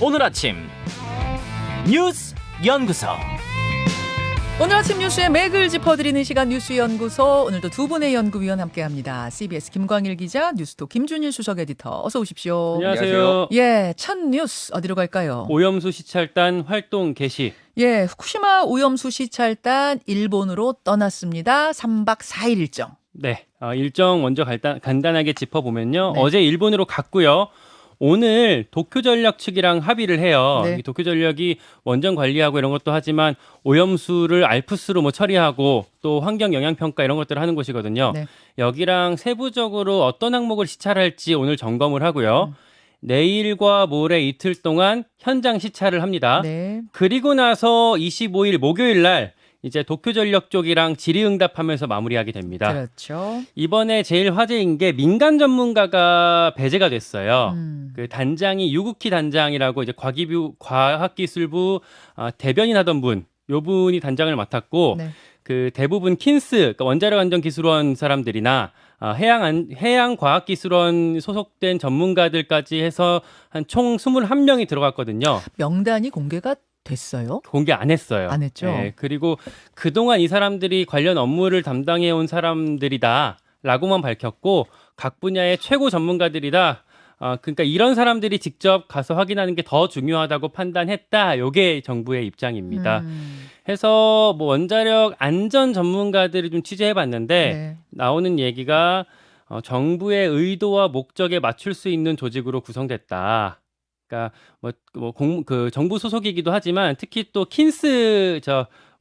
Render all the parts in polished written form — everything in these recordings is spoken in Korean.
오늘 아침 뉴스 연구소. 오늘 아침 뉴스의 맥을 짚어드리는 시간 뉴스연구소. 오늘도 두 분의 연구위원 함께합니다. CBS 김광일 기자, 뉴스톱 김준일 수석 에디터. 어서 오십시오. 안녕하세요. 예, 첫 뉴스 어디로 갈까요? 오염수 시찰단 활동 개시. 예, 후쿠시마 오염수 시찰단 일본으로 떠났습니다. 3박 4일 일정. 네, 일정 먼저 간단하게 짚어보면요. 네. 어제 일본으로 갔고요. 오늘 도쿄전력 측이랑 합의를 해요. 네. 이 도쿄전력이 원전 관리하고 이런 것도 하지만 오염수를 알프스로 뭐 처리하고 또 환경 영향 평가 이런 것들을 하는 곳이거든요. 네. 여기랑 세부적으로 어떤 항목을 시찰할지 오늘 점검을 하고요. 내일과 모레 이틀 동안 현장 시찰을 합니다. 네. 그리고 나서 25일 목요일 날 이제 도쿄전력 쪽이랑 질의응답하면서 마무리하게 됩니다. 그렇죠. 이번에 제일 화제인 게 민간 전문가가 배제가 됐어요. 그 단장이 유국희 단장이라고 이제 과학기술부 대변인 하던 분, 요 분이 단장을 맡았고 네. 그 대부분 킨스, 그러니까 원자력안전기술원 사람들이나 해양과학기술원 소속된 전문가들까지 해서 한 총 21명이 들어갔거든요. 명단이 공개가 됐어요? 공개 안 했어요. 안 했죠? 네, 그리고 그동안 이 사람들이 관련 업무를 담당해온 사람들이다라고만 밝혔고 각 분야의 최고 전문가들이다. 그러니까 이런 사람들이 직접 가서 확인하는 게 더 중요하다고 판단했다. 요게 정부의 입장입니다. 해서 뭐 원자력 안전 전문가들을 좀 취재해봤는데 네. 나오는 얘기가 정부의 의도와 목적에 맞출 수 있는 조직으로 구성됐다. 그러니까 그 정부 소속이기도 하지만 특히 또 킨스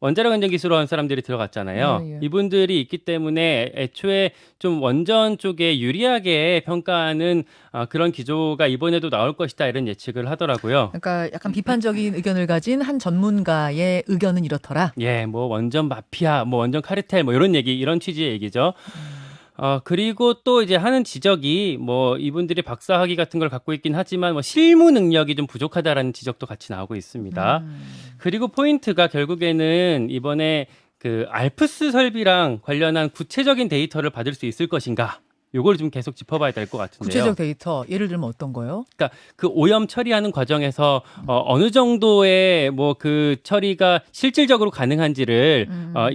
원자력안전기술원 사람들이 들어갔잖아요. 예, 예. 이분들이 있기 때문에 애초에 좀 원전 쪽에 유리하게 평가하는 그런 기조가 이번에도 나올 것이다 이런 예측을 하더라고요. 그러니까 약간 비판적인 의견을 가진 한 전문가의 의견은 이렇더라. 예, 뭐 원전 마피아, 뭐 원전 카르텔, 뭐 이런 얘기, 이런 취지의 얘기죠. 그리고 또 이제 하는 지적이 뭐 이분들이 박사학위 같은 걸 갖고 있긴 하지만 뭐 실무 능력이 좀 부족하다라는 지적도 같이 나오고 있습니다. 그리고 포인트가 결국에는 이번에 그 알프스 설비랑 관련한 구체적인 데이터를 받을 수 있을 것인가? 요걸 좀 계속 짚어봐야 될 것 같은데요. 구체적 데이터 예를 들면 어떤 거요? 그러니까 그 오염 처리하는 과정에서 어느 정도의 뭐 그 처리가 실질적으로 가능한지를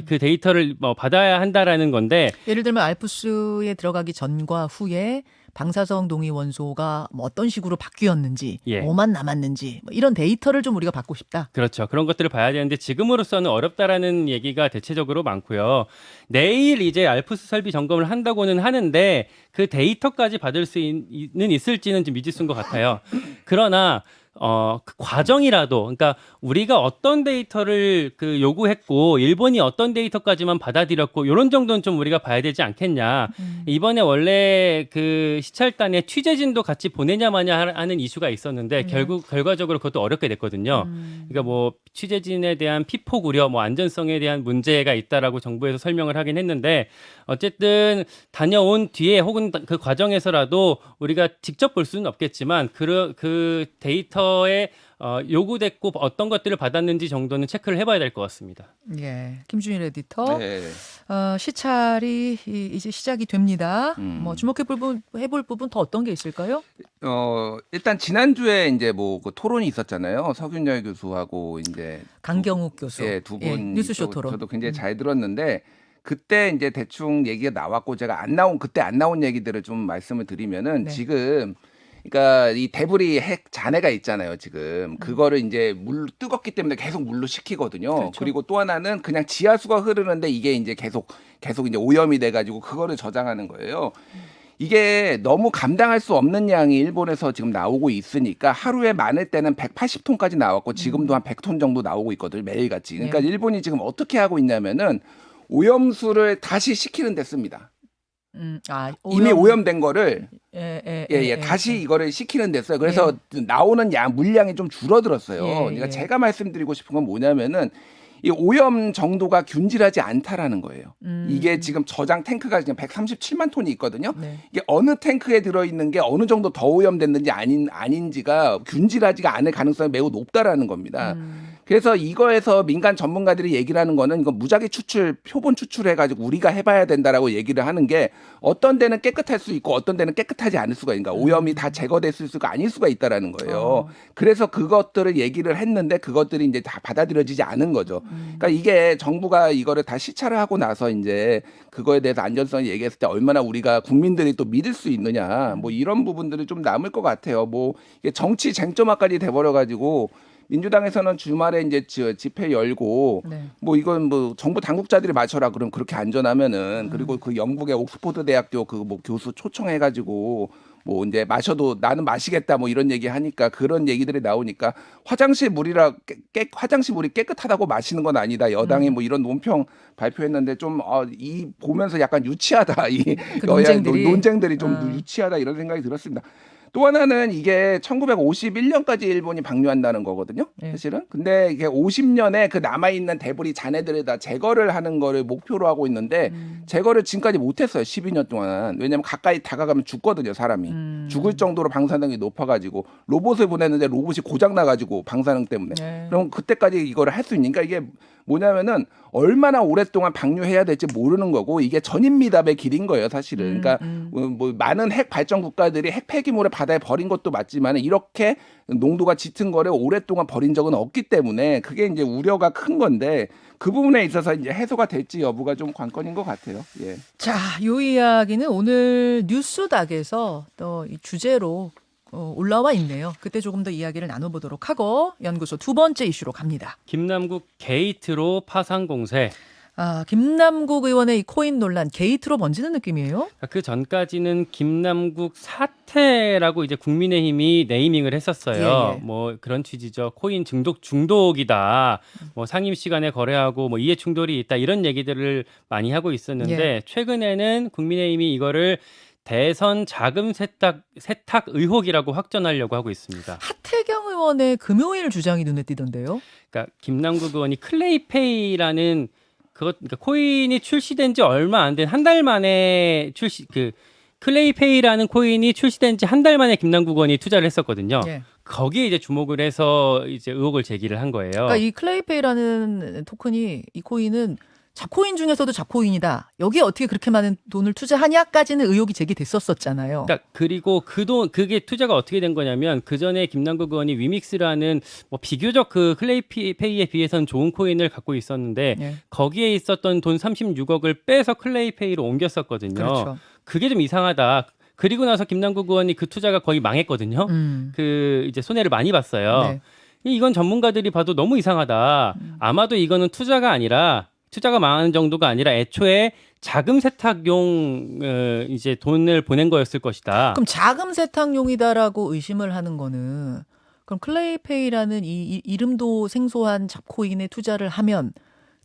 그 데이터를 받아야 한다라는 건데 예를 들면 알프스에 들어가기 전과 후에 방사성 동위 원소가 뭐 어떤 식으로 바뀌었는지, 예. 뭐만 남았는지 뭐 이런 데이터를 좀 우리가 받고 싶다. 그렇죠. 그런 것들을 봐야 되는데 지금으로서는 어렵다라는 얘기가 대체적으로 많고요. 내일 이제 알프스 설비 점검을 한다고는 하는데 그 데이터까지 받을 수는 있을지는 좀 미지수인 것 같아요. 그러나 그 과정이라도, 그러니까 우리가 어떤 데이터를 그 요구했고 일본이 어떤 데이터까지만 받아들였고 이런 정도는 좀 우리가 봐야 되지 않겠냐. 이번에 원래 그 시찰단에 취재진도 같이 보내냐 마냐 하는 이슈가 있었는데 결과적으로 그것도 어렵게 됐거든요. 그러니까 뭐 취재진에 대한 피폭 우려, 뭐 안전성에 대한 문제가 있다라고 정부에서 설명을 하긴 했는데 어쨌든 다녀온 뒤에 혹은 그 과정에서라도 우리가 직접 볼 수는 없겠지만 그 데이터에 요구됐고 어떤 것들을 받았는지 정도는 체크를 해봐야 될 것 같습니다. 예, 김준일 에디터. 네. 시찰이 이제 시작이 됩니다. 뭐 주목해볼 부분 더 어떤 게 있을까요? 일단 지난주에 이제 뭐그 토론이 있었잖아요. 서균열 교수하고 이제 강경욱 교수. 예, 두 분. 뉴스쇼 토론. 저도 굉장히 잘 들었는데 그때 이제 대충 얘기가 나왔고 제가 그때 안 나온 얘기들을 좀 말씀을 드리면은 네. 지금 그러니까 이 데브리 핵 잔해가 있잖아요. 지금 그거를 이제 뜨겁기 때문에 계속 물로 식히거든요. 그렇죠. 그리고 또 하나는 그냥 지하수가 흐르는데 이게 이제 계속 이제 오염이 돼가지고 그거를 저장하는 거예요. 이게 너무 감당할 수 없는 양이 일본에서 지금 나오고 있으니까 하루에 많을 때는 180톤까지 나왔고 지금도 한 100톤 정도 나오고 있거든요. 매일같이. 그러니까 네. 일본이 지금 어떻게 하고 있냐면은 오염수를 다시 식히는 데 씁니다. 이미 오염된 거를 다시 이거를 식히는 데 써요. 그래서 나오는 물량이 좀 줄어들었어요. 그러니까 제가 말씀드리고 싶은 건 뭐냐면은 이 오염 정도가 균질하지 않다라는 거예요. 이게 지금 저장 탱크가 지금 137만 톤이 있거든요. 네. 이게 어느 탱크에 들어있는 게 어느 정도 더 오염됐는지 아닌지가 균질하지가 않을 가능성이 매우 높다라는 겁니다. 그래서 이거에서 민간 전문가들이 얘기를 하는 거는 이거 무작위 추출, 표본 추출해가지고 우리가 해봐야 된다라고 얘기를 하는 게 어떤 데는 깨끗할 수 있고 어떤 데는 깨끗하지 않을 수가 있는가. 오염이 다 제거됐을 수가 아닐 수가 있다라는 거예요. 그래서 그것들을 얘기를 했는데 그것들이 이제 다 받아들여지지 않은 거죠. 그러니까 이게 정부가 이거를 다 시찰을 하고 나서 이제 그거에 대해서 안전성을 얘기했을 때 얼마나 우리가 국민들이 또 믿을 수 있느냐. 뭐 이런 부분들이 좀 남을 것 같아요. 뭐 이게 정치 쟁점화까지 돼버려가지고 민주당에서는 주말에 이제 집회 열고 네. 뭐 이건 뭐 정부 당국자들이 마셔라 그럼 그렇게 안전하면은 그리고 그 영국의 옥스포드 대학교 그 뭐 교수 초청해가지고 뭐 이제 마셔도 나는 마시겠다 뭐 이런 얘기 하니까 그런 얘기들이 나오니까 화장실 물이 깨끗하다고 마시는 건 아니다. 여당이 뭐 이런 논평 발표했는데 좀 이 보면서 약간 유치하다. 이 그 논쟁들이 좀 유치하다 이런 생각이 들었습니다. 또 하나는 이게 1951년까지 일본이 방류한다는 거거든요. 사실은. 근데 이게 50년에 그 남아있는 데브리 잔해들을 다 제거를 하는 거를 목표로 하고 있는데 제거를 지금까지 못했어요. 12년 동안. 왜냐하면 가까이 다가가면 죽거든요. 사람이. 죽을 정도로 방사능이 높아가지고 로봇을 보냈는데 로봇이 고장나가지고 방사능 때문에. 그럼 그때까지 이거를 할 수 있으니까 이게 뭐냐면은 얼마나 오랫동안 방류해야 될지 모르는 거고 이게 전인미답의 길인 거예요, 사실은. 그러니까 뭐 많은 핵 발전 국가들이 핵 폐기물을 바다에 버린 것도 맞지만 이렇게 농도가 짙은 거를 오랫동안 버린 적은 없기 때문에 그게 이제 우려가 큰 건데 그 부분에 있어서 이제 해소가 될지 여부가 좀 관건인 것 같아요. 예. 자, 요 이야기는 오늘 뉴스닥에서 또 이 주제로 올라와 있네요. 그때 조금 더 이야기를 나눠보도록 하고 연구소 두 번째 이슈로 갑니다. 김남국 게이트로 파상 공세. 김남국 의원의 이 코인 논란 게이트로 번지는 느낌이에요? 그 전까지는 김남국 사태라고 이제 국민의힘이 네이밍을 했었어요. 예. 뭐 그런 취지죠. 코인 중독이다. 뭐 상임 시간에 거래하고 뭐 이해 충돌이 있다. 이런 얘기들을 많이 하고 있었는데 최근에는 국민의힘이 이거를 대선 자금 세탁 의혹이라고 확전하려고 하고 있습니다. 하태경 의원의 금요일 주장이 눈에 띄던데요. 그러니까 김남국 의원이 클레이페이라는 그러니까 코인이 출시된 지 얼마 안 된 한 달 만에 클레이페이라는 코인이 출시된 지 한 달 만에 김남국 의원이 투자를 했었거든요. 예. 거기에 이제 주목을 해서 이제 의혹을 제기를 한 거예요. 그러니까 이 클레이페이라는 토큰이 이 코인은 잡코인 중에서도 잡코인이다. 여기에 어떻게 그렇게 많은 돈을 투자하냐까지는 의혹이 제기됐었잖아요. 그러니까 그리고 그게 투자가 어떻게 된 거냐면 그 전에 김남국 의원이 위믹스라는 뭐 비교적 그 클레이페이에 비해서는 좋은 코인을 갖고 있었는데 거기에 있었던 돈 36억을 빼서 클레이페이로 옮겼었거든요. 그렇죠. 그게 좀 이상하다. 그리고 나서 김남국 의원이 그 투자가 거의 망했거든요. 그 이제 손해를 많이 봤어요. 네. 이건 전문가들이 봐도 너무 이상하다. 아마도 이거는 투자가 망하는 정도가 아니라 애초에 자금 세탁용 이제 돈을 보낸 거였을 것이다. 그럼 자금 세탁용이다라고 의심을 하는 거는 그럼 클레이페이라는 이 이름도 생소한 잡코인에 투자를 하면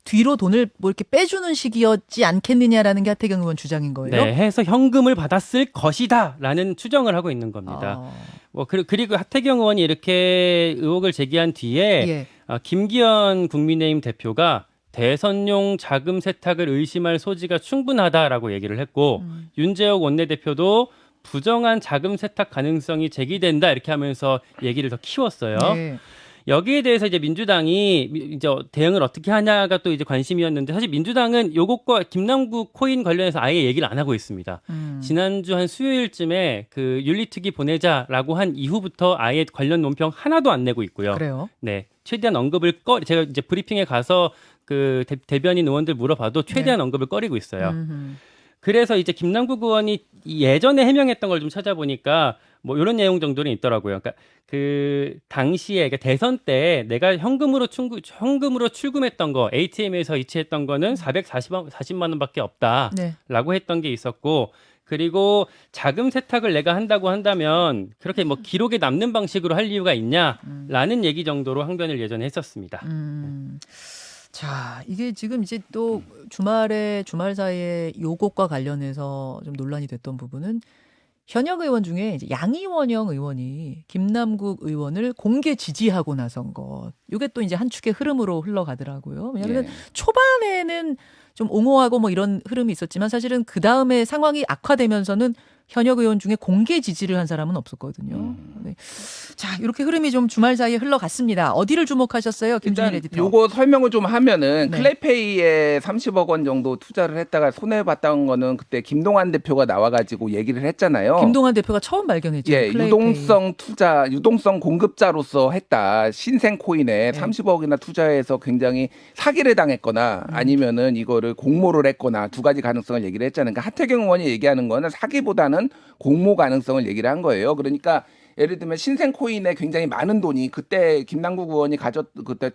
뒤로 돈을 뭐 이렇게 빼주는 식이었지 않겠느냐라는 게 하태경 의원 주장인 거예요. 네, 해서 현금을 받았을 것이다라는 추정을 하고 있는 겁니다. 뭐 그리고 하태경 의원이 이렇게 의혹을 제기한 뒤에 김기현 국민의힘 대표가 대선용 자금 세탁을 의심할 소지가 충분하다라고 얘기를 했고 윤재욱 원내대표도 부정한 자금 세탁 가능성이 제기된다 이렇게 하면서 얘기를 더 키웠어요. 네. 여기에 대해서 이제 민주당이 이제 대응을 어떻게 하냐가 또 이제 관심이었는데 사실 민주당은 요것과 김남국 코인 관련해서 아예 얘기를 안 하고 있습니다. 지난주 한 수요일쯤에 그 윤리특위 보내자라고 한 이후부터 아예 관련 논평 하나도 안 내고 있고요. 그래요? 네, 최대한 언급을 제가 이제 브리핑에 가서 그 대변인 의원들 물어봐도 최대한 언급을 꺼리고 있어요. 그래서 이제 김남국 의원이 예전에 해명했던 걸 좀 찾아보니까 뭐 이런 내용 정도는 있더라고요. 그러니까 그 당시에 그러니까 대선 때 내가 현금으로 출금했던 거 ATM에서 이체했던 거는 440만 원밖에 없다라고 했던 게 있었고 그리고 자금 세탁을 내가 한다고 한다면 그렇게 뭐 기록에 남는 방식으로 할 이유가 있냐라는 얘기 정도로 항변을 예전에 했었습니다. 자, 이게 지금 이제 또 주말 사이에 요것과 관련해서 좀 논란이 됐던 부분은 현역 의원 중에 이제 양이원영 의원이 김남국 의원을 공개 지지하고 나선 것. 이게 또 이제 한 축의 흐름으로 흘러가더라고요. 왜냐하면 초반에는 좀 옹호하고 뭐 이런 흐름이 있었지만 사실은 그 다음에 상황이 악화되면서는 현역 의원 중에 공개 지지를 한 사람은 없었거든요. 네. 자, 이렇게 흐름이 좀 주말 사이에 흘러갔습니다. 어디를 주목하셨어요, 김준일 일단 에디터? 요거 설명을 좀 하면은 네. 클레이페이에 30억 원 정도 투자를 했다가 손해봤다는 거는 그때 김동완 대표가 나와가지고 얘기를 했잖아요. 김동완 대표가 처음 발견했죠. 예, 클레이페이. 유동성 투자, 유동성 공급자로서 했다. 신생 코인에 네. 30억이나 투자해서 굉장히 사기를 당했거나 아니면은 이거를 공모를 했거나 두 가지 가능성을 얘기를 했잖아요. 그러니까 하태경 의원이 얘기하는 거는 사기보다는 공모 가능성을 얘기를 한 거예요. 그러니까 예를 들면 신생 코인에 굉장히 많은 돈이 그때 김남국 의원이 그때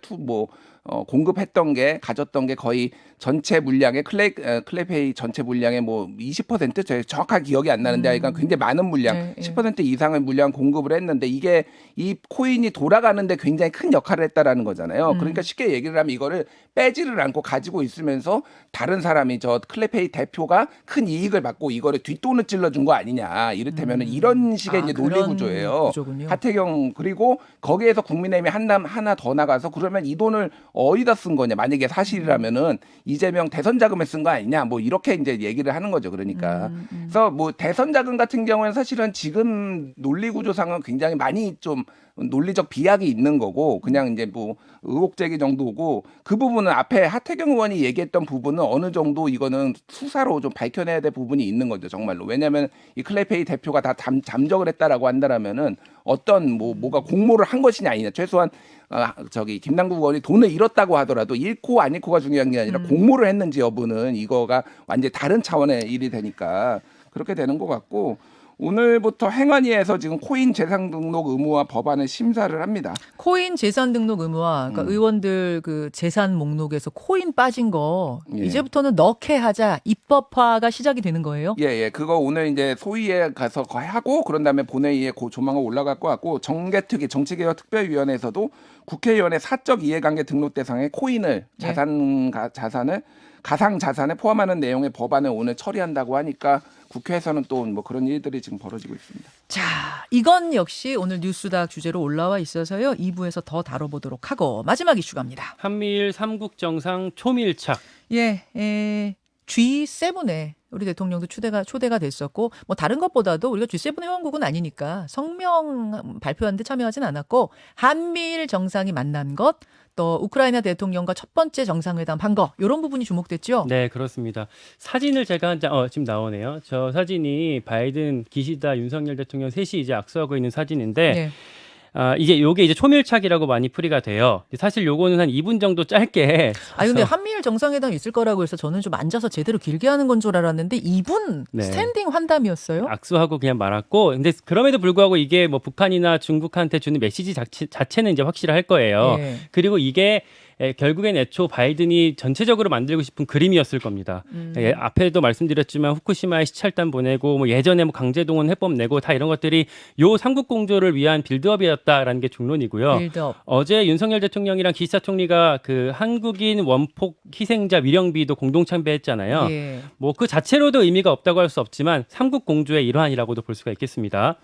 공급했던 게 가졌던 게 거의 전체 물량의 클레이페이 전체 물량의 뭐 20% 제가 정확하게 기억이 안 나는데 그러니까 굉장히 많은 물량 네, 10% 이상의 물량 공급을 했는데 이게 이 코인이 돌아가는데 굉장히 큰 역할을 했다라는 거잖아요. 그러니까 쉽게 얘기를 하면 이거를 빼지를 않고 가지고 있으면서 다른 사람이 저 클레이페이 대표가 큰 이익을 받고 이거를 뒷돈을 찔러준 거 아니냐. 이를테면 이런 식의 이제 논리 그런 구조예요. 구조군요. 하태경 그리고 거기에서 국민의힘이 하나 더 나가서 그러면 이 돈을 어디다 쓴 거냐. 만약에 사실이라면은 이재명 대선 자금에 쓴 거 아니냐. 뭐 이렇게 이제 얘기를 하는 거죠. 그러니까. 그래서 뭐 대선 자금 같은 경우에는 사실은 지금 논리 구조상은 굉장히 많이 좀 논리적 비약이 있는 거고 그냥 이제 뭐 의혹 제기 정도고 그 부분은 앞에 하태경 의원이 얘기했던 부분은 어느 정도 이거는 수사로 좀 밝혀내야 될 부분이 있는 거죠. 정말로. 왜냐하면 이 클레이페이 대표가 다 잠적을 했다라고 한다라면은 어떤 뭐가 공모를 한 것이냐 아니냐. 최소한 김남국 의원이 돈을 잃었다고 하더라도 잃고 안 잃고가 중요한 게 아니라 공모를 했는지 여부는 이거가 완전히 다른 차원의 일이 되니까 그렇게 되는 것 같고 오늘부터 행안위에서 지금 코인 재산 등록 의무화 법안을 심사를 합니다. 코인 재산 등록 의무화, 그러니까 의원들 그 재산 목록에서 코인 빠진 거 예. 이제부터는 넣게 하자 입법화가 시작이 되는 거예요? 예. 그거 오늘 이제 소위에 가서 하고 그런 다음에 본회의에 조만간 올라갈 것 같고 정개특위 정치개혁 특별위원회에서도 국회의원의 사적 이해관계 등록 대상에 코인을 자산을 가상 자산에 포함하는 내용의 법안을 오늘 처리한다고 하니까 국회에서는 또 뭐 그런 일들이 지금 벌어지고 있습니다. 자, 이건 역시 오늘 뉴스닥 주제로 올라와 있어서요. 2부에서 더 다뤄보도록 하고 마지막 이슈 갑니다. 한미일 3국 정상 초밀착. G7에 우리 대통령도 초대가 됐었고 뭐 다른 것보다도 우리가 G7 회원국은 아니니까 성명 발표하는데 참여하진 않았고 한미일 정상이 만난 것 또 우크라이나 대통령과 첫 번째 정상회담 한 거 이런 부분이 주목됐죠. 네, 그렇습니다. 사진을 제가 한 장 지금 나오네요. 저 사진이 바이든, 기시다, 윤석열 대통령 셋이 이제 악수하고 있는 사진인데 네. 요게 이제 초밀착이라고 많이 풀이가 돼요. 사실 요거는 한 2분 정도 짧게. 근데 한미일 정상회담 있을 거라고 해서 저는 좀 앉아서 제대로 길게 하는 건 줄 알았는데 2분 네. 스탠딩 환담이었어요. 악수하고 그냥 말았고, 근데 그럼에도 불구하고 이게 뭐 북한이나 중국한테 주는 메시지 자체는 이제 확실할 거예요. 예. 그리고 이게 결국엔 애초 바이든이 전체적으로 만들고 싶은 그림이었을 겁니다. 앞에도 말씀드렸지만 후쿠시마에 시찰단 보내고 뭐 예전에 뭐 강제동원 해법 내고 다 이런 것들이 요 삼국 공조를 위한 빌드업이었다라는 게 중론이고요. 빌드업. 어제 윤석열 대통령이랑 기시다 총리가 그 한국인 원폭 희생자 위령비도 공동 참배했잖아요. 예. 뭐 그 자체로도 의미가 없다고 할 수 없지만 삼국 공조의 일환이라고도 볼 수가 있겠습니다.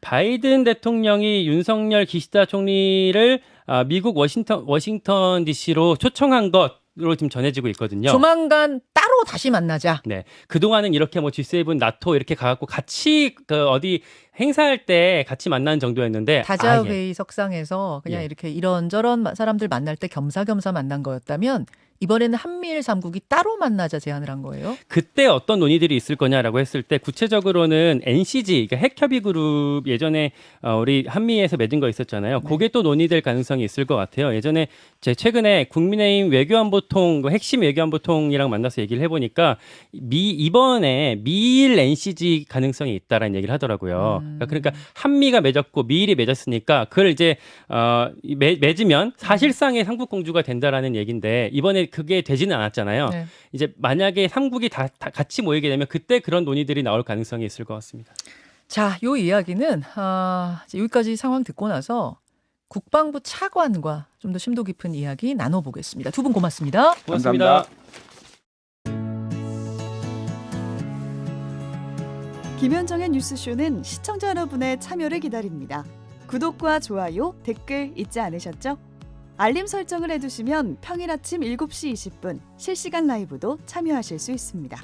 바이든 대통령이 윤석열 기시다 총리를 미국 워싱턴 DC로 초청한 것으로 지금 전해지고 있거든요. 조만간 따로 다시 만나자. 네, 그 동안은 이렇게 뭐 G7, 나토 이렇게 가갖고 같이 어디 행사할 때 같이 만나는 정도였는데 다자 회의 석상에서 그냥 예. 이렇게 이런저런 사람들 만날 때 겸사겸사 만난 거였다면 이번에는 한미일 3국이 따로 만나자 제안을 한 거예요. 그때 어떤 논의들이 있을 거냐라고 했을 때 구체적으로는 NCG, 그러니까 핵협의그룹 예전에 우리 한미에서 맺은 거 있었잖아요. 네. 그게 또 논의될 가능성이 있을 것 같아요. 예전에 최근에 국민의힘 외교안보통, 핵심 외교안보통이랑 만나서 얘기를 해보니까 이번에 미일 NCG 가능성이 있다라는 얘기를 하더라고요. 그러니까 한미가 맺었고 미일이 맺었으니까 그걸 이제 맺으면 사실상의 삼국공주가 된다라는 얘기인데 이번에 그게 되지는 않았잖아요. 네. 이제 만약에 삼국이 다 같이 모이게 되면 그때 그런 논의들이 나올 가능성이 있을 것 같습니다. 자, 요 이야기는 이제 여기까지 상황 듣고 나서 국방부 차관과 좀 더 심도 깊은 이야기 나눠보겠습니다. 두 분 고맙습니다. 고맙습니다. 김현정의 뉴스쇼는 시청자 여러분의 참여를 기다립니다. 구독과 좋아요, 댓글 잊지 않으셨죠? 알림 설정을 해두시면 평일 아침 7시 20분 실시간 라이브도 참여하실 수 있습니다.